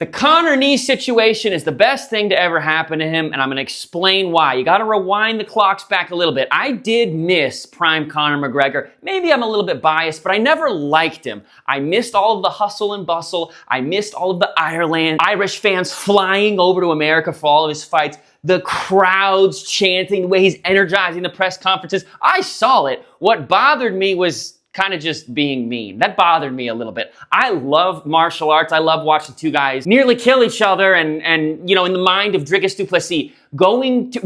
The Conor knee situation is the best thing to ever happen to him, and I'm going to explain why. You got to rewind the clocks back a little bit. I did miss prime Conor McGregor. Maybe I'm a little bit biased, but I never liked him. I missed all of the hustle and bustle. I missed all of the Irish fans flying over to America for all of his fights. The crowds chanting, the way he's energizing the press conferences. I saw it. What bothered me was kind of just being mean. That bothered me a little bit. I love martial arts. I love watching two guys nearly kill each other and you know, in the mind of Dricus du Plessis,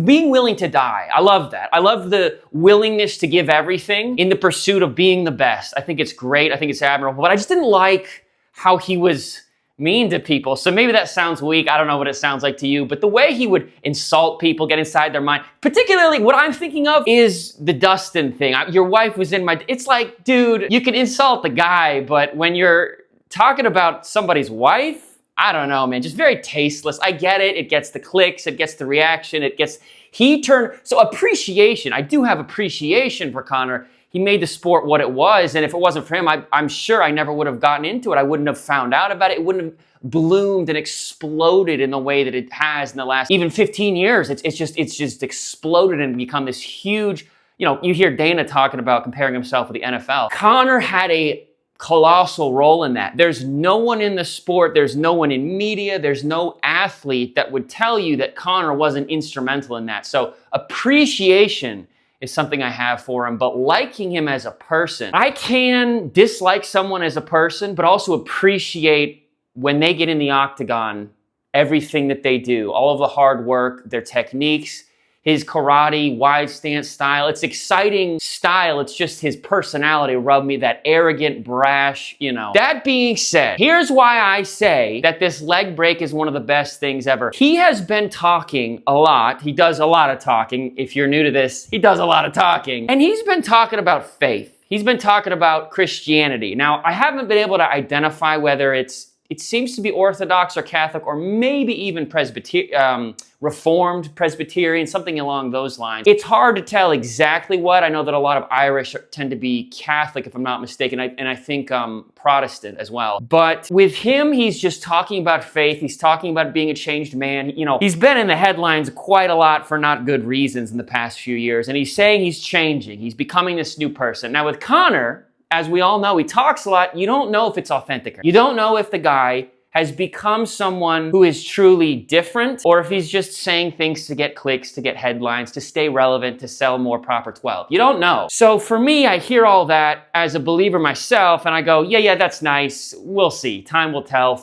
being willing to die. I love that. I love the willingness to give everything in the pursuit of being the best. I think it's great. I think it's admirable, but I just didn't like how he was mean to people. So maybe that sounds weak. I don't know what it sounds like to you, but the way he would insult people, get inside their mind, particularly what I'm thinking of is the Dustin thing. Your wife was in my, it's like, dude, you can insult the guy, but when you're talking about somebody's wife, I don't know, man, just very tasteless. I get it. It gets the clicks. It gets the reaction. So appreciation. I do have appreciation for Conor. He made the sport what it was, and if it wasn't for him, I'm sure I never would have gotten into it. I wouldn't have found out about it. It wouldn't have bloomed and exploded in the way that it has in the last even 15 years. It's just exploded and become this huge, you know, you hear Dana talking about comparing himself with the NFL. Conor had a colossal role in that. There's no one in the sport, there's no one in media, there's no athlete that would tell you that Conor wasn't instrumental in that. So appreciation is something I have for him, but liking him as a person. I can dislike someone as a person, but also appreciate when they get in the octagon, everything that they do, all of the hard work, their techniques, his karate, wide stance style. It's exciting style. It's just his personality rubbed me, that arrogant, brash, you know. That being said, here's why I say that this leg break is one of the best things ever. He has been talking a lot. He does a lot of talking. If you're new to this, he does a lot of talking. And he's been talking about faith. He's been talking about Christianity. Now, I haven't been able to identify whether it seems to be Orthodox or Catholic or maybe even Reformed Presbyterian, something along those lines. It's hard to tell exactly what. I know that a lot of Irish tend to be Catholic, if I'm not mistaken, and I think Protestant as well. But with him, he's just talking about faith. He's talking about being a changed man. You know, he's been in the headlines quite a lot for not good reasons in the past few years, and he's saying he's changing. He's becoming this new person. Now with Conor, as we all know, he talks a lot. You don't know if it's authentic. You don't know if the guy has become someone who is truly different or if he's just saying things to get clicks, to get headlines, to stay relevant, to sell more Proper 12. You don't know. So for me, I hear all that as a believer myself and I go, yeah, that's nice. We'll see. Time will tell.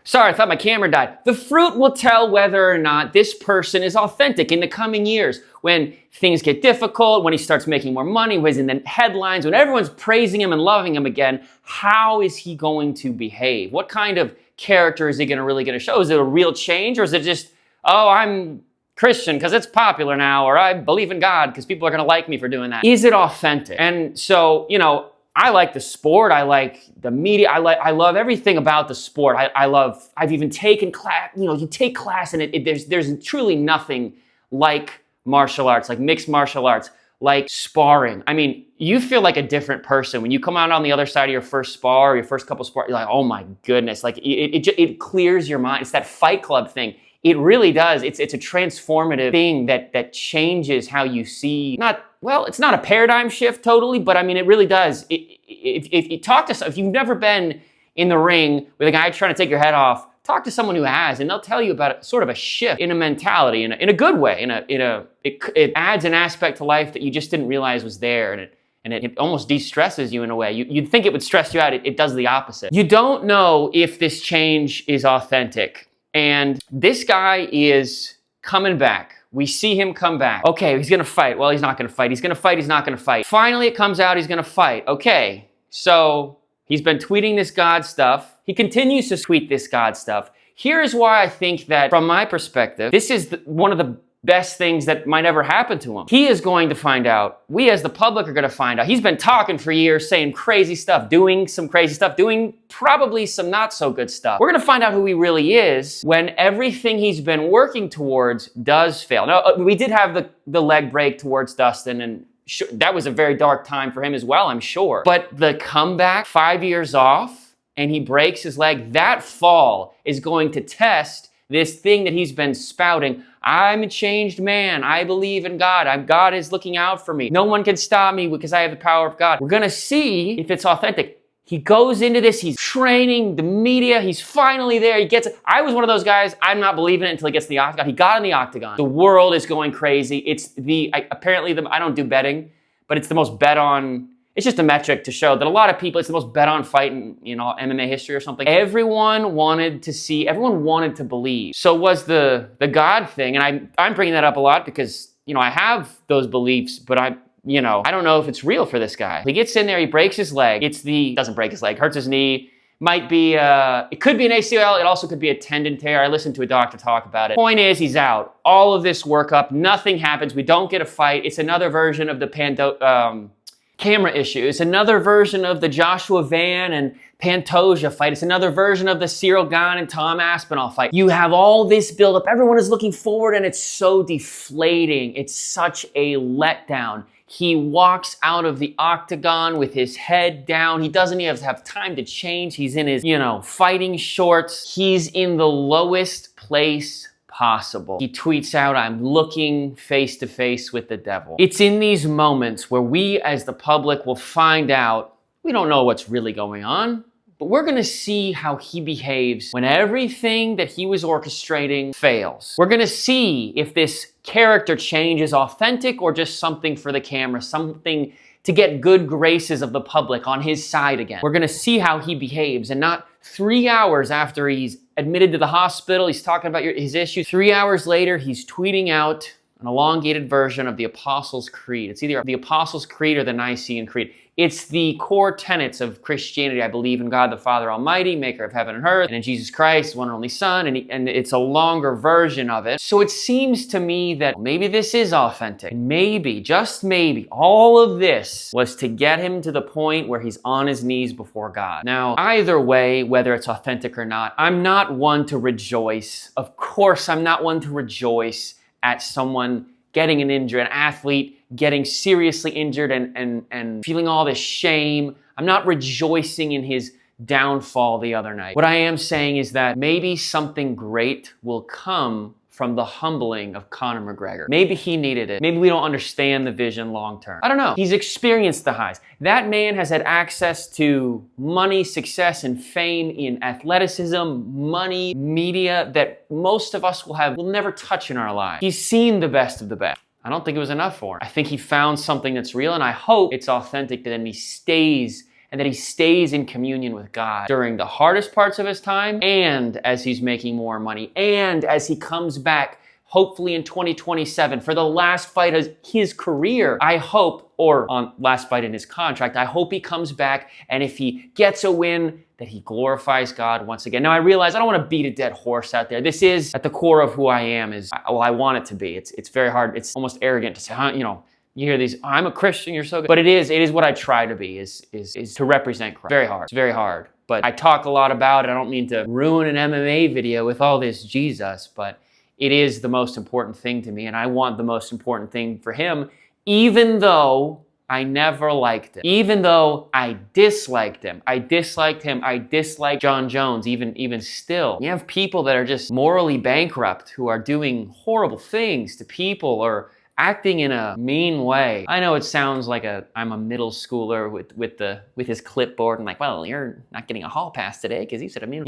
Sorry, I thought my camera died. The fruit will tell whether or not this person is authentic in the coming years. When things get difficult, when he starts making more money, when he's in the headlines, when everyone's praising him and loving him again, how is he going to behave? What kind of character is he really going to show? Is it a real change or is it just, oh, I'm Christian because it's popular now, or I believe in God because people are going to like me for doing that? Is it authentic? And so, you know, I like the sport. I like the media. I love everything about the sport. I've even taken class, you know, you take class and there's truly nothing like martial arts, like mixed martial arts, like sparring. I mean, you feel like a different person when you come out on the other side of your first spar or your first couple spar. You're like, oh my goodness, like it clears your mind. It's that Fight Club thing. It really does. It's a transformative thing that changes how you see. It's not a paradigm shift totally, but I mean, it really does. If you talk to, if you've never been in the ring with a guy trying to take your head off, talk to someone who has, and they'll tell you about sort of a shift in a mentality, in a good way. It adds an aspect to life that you just didn't realize was there, and it almost de-stresses you in a way. You'd think it would stress you out. It does the opposite. You don't know if this change is authentic, and this guy is coming back. We see him come back. Okay, he's gonna fight. Well, he's not gonna fight. He's gonna fight. He's not gonna fight. Finally, it comes out he's gonna fight. Okay, so he's been tweeting this God stuff. He continues to tweet this God stuff. Here's why I think that, from my perspective, this is one of the best things that might ever happen to him. He is going to find out. We as the public are going to find out. He's been talking for years, saying crazy stuff, doing some crazy stuff, doing probably some not so good stuff. We're going to find out who he really is when everything he's been working towards does fail. Now, we did have the leg break towards Dustin, and that was a very dark time for him as well, I'm sure. But the comeback, 5 years off, and he breaks his leg, that fall is going to test this thing that he's been spouting. I'm a changed man. I believe in God. God is looking out for me. No one can stop me because I have the power of God. We're going to see if it's authentic. He goes into this, he's training the media, he's finally there, he gets it. I was one of those guys, I'm not believing it until he gets in the octagon. He got in the octagon. The world is going crazy. It's I don't do betting, but it's the most bet on, it's just a metric to show that a lot of people, it's the most bet on fight in, MMA history or something. Everyone wanted to see, everyone wanted to believe. So was the God thing, and I'm bringing that up a lot because, I have those beliefs, but I don't know if it's real for this guy. He gets in there, he breaks his leg. Doesn't break his leg, hurts his knee. Might be, it could be an ACL. It also could be a tendon tear. I listened to a doctor talk about it. Point is, he's out. All of this workup, nothing happens. We don't get a fight. It's another version of the camera issue. It's another version of the Joshua Van and Pantoja fight. It's another version of the Cyril Gane and Tom Aspinall fight. You have all this buildup. Everyone is looking forward, and it's so deflating. It's such a letdown. He walks out of the octagon with his head down. He doesn't even have time to change. He's in his, fighting shorts. He's in the lowest place possible. He tweets out, "I'm looking face to face with the devil." It's in these moments where we as the public will find out, we don't know what's really going on, but we're gonna see how he behaves when everything that he was orchestrating fails. We're gonna see if this character change is authentic or just something for the camera, something to get good graces of the public on his side again. We're gonna see how he behaves, and not 3 hours after he's admitted to the hospital, he's talking about his issue. 3 hours later, he's tweeting out an elongated version of the Apostles' Creed. It's either the Apostles' Creed or the Nicene Creed. It's the core tenets of Christianity. I believe in God the Father Almighty, maker of heaven and earth, and in Jesus Christ, one and only Son, and it's a longer version of it. So it seems to me that maybe this is authentic. Maybe, just maybe, all of this was to get him to the point where he's on his knees before God. Now, either way, whether it's authentic or not, I'm not one to rejoice. Of course, I'm not one to rejoice at someone getting an injury, an athlete getting seriously injured and feeling all this shame. I'm not rejoicing in his downfall the other night. What I am saying is that maybe something great will come from the humbling of Conor McGregor. Maybe he needed it. Maybe we don't understand the vision long term. I don't know. He's experienced the highs. That man has had access to money, success, and fame in athleticism, money, media that most of us will never touch in our lives. He's seen the best of the best. I don't think it was enough for him. I think he found something that's real, and I hope it's authentic, that he stays in communion with God during the hardest parts of his time, and as he's making more money, and as he comes back, hopefully in 2027, for the last fight of his career. I hope, or on last fight in his contract, I hope he comes back, and if he gets a win, that he glorifies God once again. Now, I realize I don't want to beat a dead horse out there. This is at the core of who I am, I want it to be. It's very hard. It's almost arrogant to say, you hear these, I'm a Christian, you're so good. But it is what I try to be, is to represent Christ. Very hard. It's very hard. But I talk a lot about it. I don't mean to ruin an MMA video with all this Jesus, but it is the most important thing to me, and I want the most important thing for him, even though I never liked him. Even though I disliked him. I disliked John Jones, even still. You have people that are just morally bankrupt, who are doing horrible things to people or acting in a mean way. I know it sounds like I'm a middle schooler with his clipboard and like, well, you're not getting a hall pass today because you said a mean.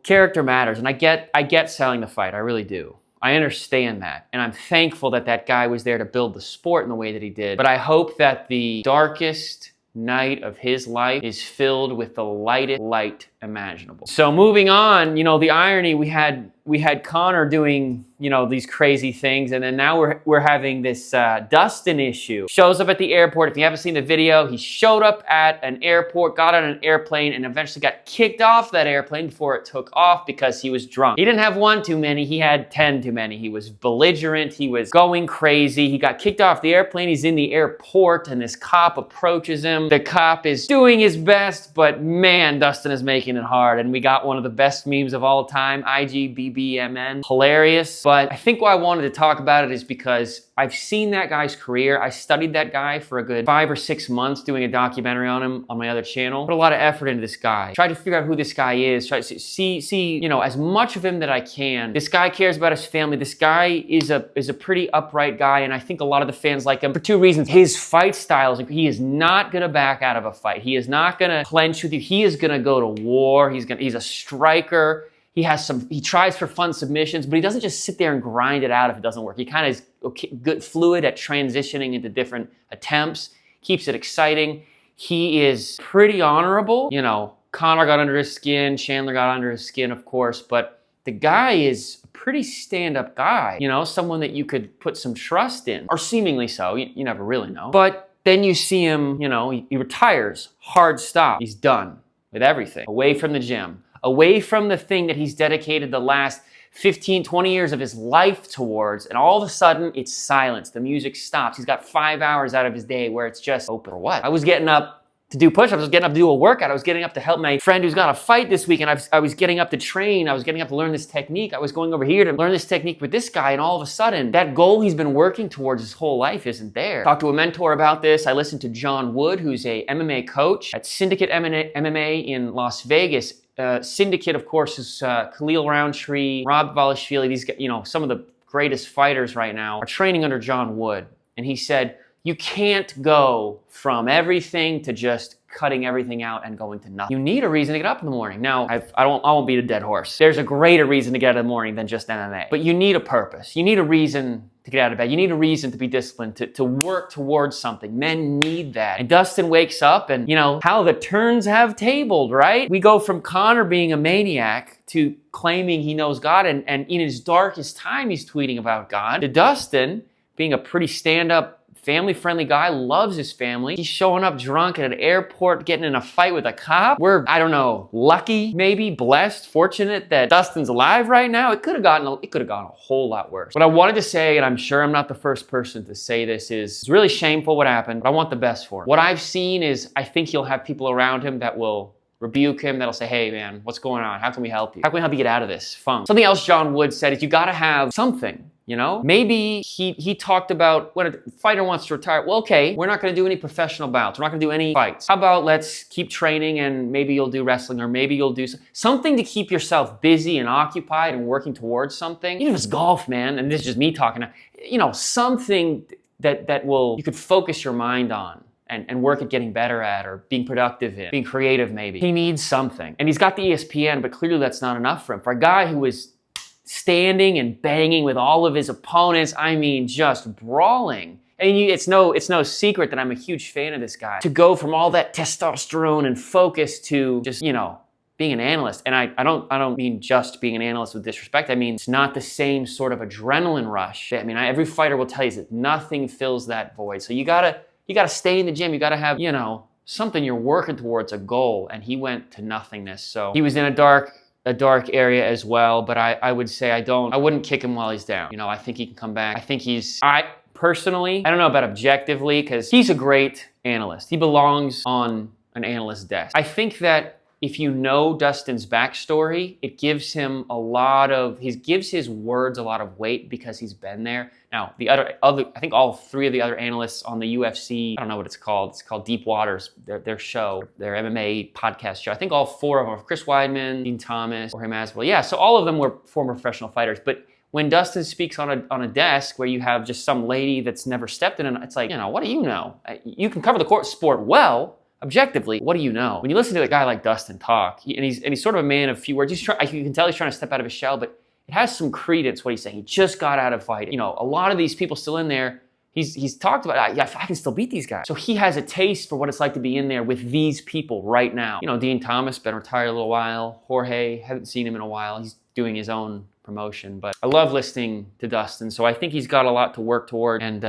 Character matters, and I get selling the fight. I really do. I understand that, and I'm thankful that guy was there to build the sport in the way that he did. But I hope that the darkest night of his life is filled with the lightest light imaginable. So moving on, the irony, we had Conor doing, these crazy things, and then now we're having this Dustin issue. Shows up at the airport. If you haven't seen the video, he showed up at an airport, got on an airplane, and eventually got kicked off that airplane before it took off because he was drunk. He didn't have one too many, he had 10 too many. He was belligerent, he was going crazy. He got kicked off the airplane, he's in the airport, and this cop approaches him. The cop is doing his best, but man, Dustin is making it hard, and we got one of the best memes of all time, IGBBMN. Hilarious, But I think why I wanted to talk about it is because I've seen that guy's career. I studied that guy for a good 5 or 6 months doing a documentary on him on my other channel. Put a lot of effort into this guy. Tried to figure out who this guy is. Try to see, you know, as much of him that I can. This guy cares about his family. This guy is a pretty upright guy, and I think a lot of the fans like him for 2 reasons. His fight style is, he is not gonna back out of a fight. He is not gonna clench with you. He is gonna go to war. He's a striker. He tries for fun submissions, but he doesn't just sit there and grind it out if it doesn't work. He kind of is good, fluid at transitioning into different attempts, keeps it exciting. He is pretty honorable. You know, Conor got under his skin, Chandler got under his skin, of course, but the guy is a pretty stand-up guy, you know, someone that you could put some trust in, or seemingly so, you never really know. But then you see him, you know, he retires, hard stop. He's done with everything, away from the gym, away from the thing that he's dedicated the last 15, 20 years of his life towards, and all of a sudden it's silence. The music stops. He's got 5 hours out of his day where it's just open. For what? I was getting up to do push-ups. I was getting up to do a workout. I was getting up to help my friend who's got a fight this week, and I was getting up to train. I was getting up to learn this technique. I was going over here to learn this technique with this guy, and all of a sudden, that goal he's been working towards his whole life isn't there. Talked to a mentor about this. I listened to John Wood, who's a MMA coach at Syndicate MMA in Las Vegas. Syndicate, of course, is Khalil Roundtree, Rob Valashvili. These guys, you know, some of the greatest fighters right now are training under John Wood. And he said, you can't go from everything to just cutting everything out and going to nothing. You need a reason to get up in the morning. Now, I won't beat a dead horse. There's a greater reason to get up in the morning than just MMA. But you need a purpose. You need a reason to get out of bed. You need a reason to be disciplined, to work towards something. Men need that. And Dustin wakes up and, you know, how the turns have tabled, right? We go from Conor being a maniac to claiming he knows God, and in his darkest time, he's tweeting about God, to Dustin being a pretty stand-up, family-friendly guy, loves his family. He's showing up drunk at an airport, getting in a fight with a cop. We're, I don't know, lucky, maybe, blessed, fortunate that Dustin's alive right now. It could have gone a whole lot worse. What I wanted to say, and I'm sure I'm not the first person to say this, is it's really shameful what happened, but I want the best for him. What I've seen is, I think he'll have people around him that will rebuke him, that'll say, hey man, what's going on? How can we help you? How can we help you get out of this funk? Something else John Wood said is you gotta have something. You know, maybe he talked about when a fighter wants to retire. Well, okay, we're not going to do any professional bouts. We're not going to do any fights. How about let's keep training, and maybe you'll do wrestling, or maybe you'll do something to keep yourself busy and occupied and working towards something. Even if it's golf, man, and this is just me talking, you know, something that you could focus your mind on and work at getting better at, or being productive in, being creative maybe. He needs something. And he's got the ESPN, but clearly that's not enough for him. For a guy who is standing and banging with all of his opponents, I mean, just brawling. And it's no secret that I'm a huge fan of this guy. To go from all that testosterone and focus to just, you know, being an analyst. And I don't mean just being an analyst with disrespect. I mean, it's not the same sort of adrenaline rush. I mean, every fighter will tell you that nothing fills that void. So you gotta stay in the gym. You gotta have, you know, something you're working towards, a goal. And he went to nothingness. So he was in a dark area as well, but I would say I wouldn't kick him while he's down. You know, I think he can come back. I think personally, I don't know about objectively, because he's a great analyst. He belongs on an analyst desk. I think that if you know Dustin's backstory, it gives him gives his words a lot of weight because he's been there. Now, I think all 3 of the other analysts on the UFC, I don't know what it's called. It's called Deep Waters, their show, their MMA podcast show. I think all 4 of them, Chris Weidman, Dean Thomas, Jorge Masvidal. Yeah, so all of them were former professional fighters. But when Dustin speaks on a desk where you have just some lady that's never stepped in, it's like, you know, what do you know? You can cover the sport well. Objectively, what do you know? When you listen to a guy like Dustin talk, and he's sort of a man of few words. You can tell he's trying to step out of his shell, but it has some credence what he's saying. He just got out of fighting. You know, a lot of these people still in there, he's talked about, yeah, I can still beat these guys. So he has a taste for what it's like to be in there with these people right now. You know, Dean Thomas, been retired a little while. Jorge, haven't seen him in a while. He's doing his own promotion, but I love listening to Dustin. So I think he's got a lot to work toward, and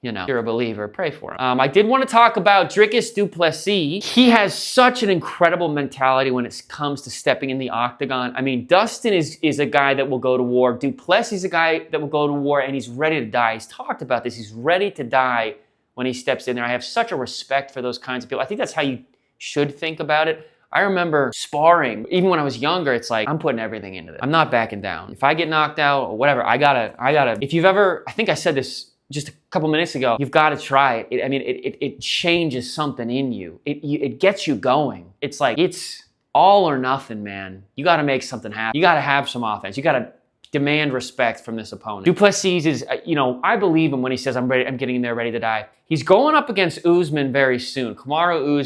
you know, if you're a believer, pray for him. I did want to talk about Dricus Du Plessis. He has such an incredible mentality when it comes to stepping in the octagon. I mean, Dustin is a guy that will go to war. Du Plessis is a guy that will go to war, and he's ready to die. He's talked about this. He's ready to die when he steps in there. I have such a respect for those kinds of people. I think that's how you should think about it. I remember sparring, even when I was younger, it's like, I'm putting everything into this. I'm not backing down. If I get knocked out or whatever, I gotta, if you've ever, I think I said this just a couple minutes ago, you've got to try it. I mean, it changes something in you. It gets you going. It's like, it's all or nothing, man. You got to make something happen. You got to have some offense. You got to demand respect from this opponent. Du Plessis is, I believe him when he says, I'm getting in there ready to die. He's going up against Usman very soon. Kamaru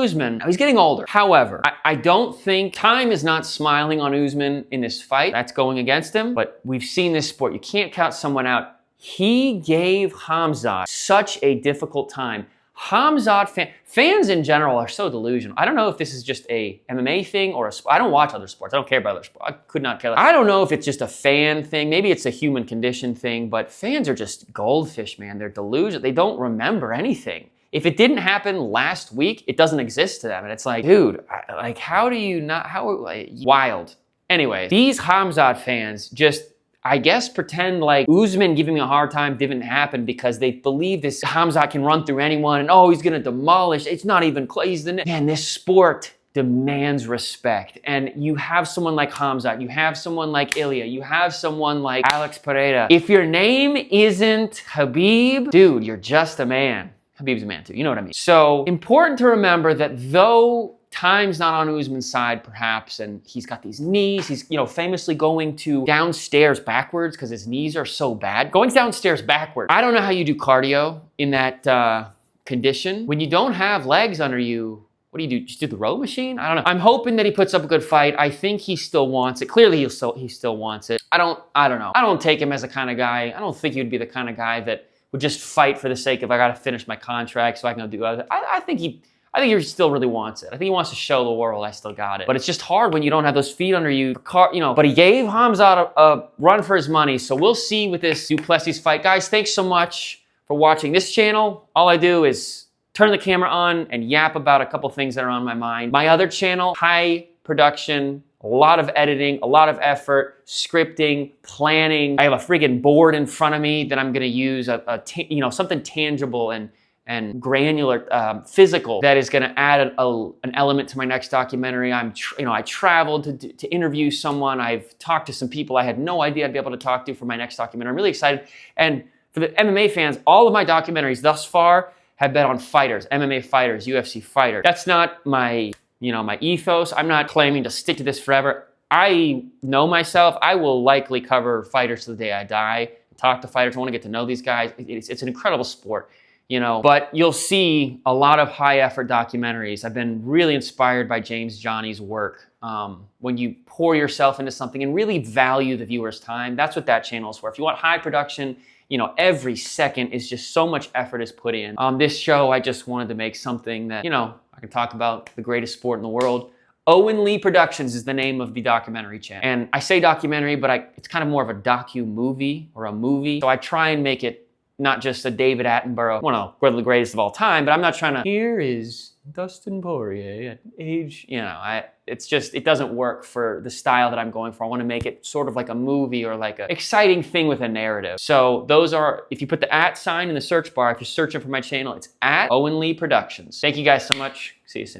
Usman, he's getting older. However, I don't think time is not smiling on Usman in this fight. That's going against him, but we've seen this sport. You can't count someone out. He gave Khamzat such a difficult time. Khamzat fans in general are so delusional. I don't know if this is just a MMA thing or I don't watch other sports. I don't care about other sports. I could not care less. I don't know if it's just a fan thing. Maybe it's a human condition thing, but fans are just goldfish, man. They're delusional. They don't remember anything. If it didn't happen last week, it doesn't exist to them. And it's like, dude, like, how do you not, wild. Anyway, these Khamzat fans just, I guess, pretend like Usman giving me a hard time didn't happen because they believe this Khamzat can run through anyone and, oh, he's gonna demolish. It's not even close. Man, this sport demands respect. And you have someone like Khamzat, you have someone like Ilya, you have someone like Alex Pereira. If your name isn't Khabib, dude, you're just a man. Khabib's a man too, you know what I mean? So important to remember that though time's not on Usman's side, perhaps, and he's got these knees. He's, famously going downstairs backwards because his knees are so bad. Going downstairs backwards. I don't know how you do cardio in that condition. When you don't have legs under you, what do you do? Just do the row machine? I don't know. I'm hoping that he puts up a good fight. I think he still wants it. Clearly, he still wants it. I don't know. I don't take him as the kind of guy. I don't think he would be the kind of guy that would just fight for the sake of, I got to finish my contract so I can go do other. I think he still really wants it. I think he wants to show the world I still got it. But it's just hard when you don't have those feet under you. But he gave Khamzat a run for his money. So we'll see with this Du Plessis fight. Guys, thanks so much for watching this channel. All I do is turn the camera on and yap about a couple things that are on my mind. My other channel, high production, a lot of editing, a lot of effort, scripting, planning. I have a friggin' board in front of me that I'm gonna use, something tangible and granular, physical, that is gonna add an element to my next documentary. I traveled to interview someone. I've talked to some people I had no idea I'd be able to talk to for my next documentary. I'm really excited. And for the MMA fans, all of my documentaries thus far have been on fighters, MMA fighters, UFC fighters. That's not my ethos. I'm not claiming to stick to this forever. I know myself. I will likely cover fighters to the day I die, talk to fighters. I wanna get to know these guys. It's an incredible sport. But you'll see a lot of high effort documentaries. I've been really inspired by James Johnny's work. When you pour yourself into something and really value the viewer's time, that's what that channel is for. If you want high production, every second is just so much effort is put in. On this show, I just wanted to make something that, I can talk about the greatest sport in the world. Owen Lee Productions is the name of the documentary channel. And I say documentary, but it's kind of more of a docu-movie or a movie. So I try and make it not just a David Attenborough, one of the greatest of all time, but I'm not trying to, here is Dustin Poirier at age, it doesn't work for the style that I'm going for. I want to make it sort of like a movie or like an exciting thing with a narrative. So those are, if you put the @ sign in the search bar, if you're searching for my channel, it's @ Owen Lee Productions. Thank you guys so much. See you soon.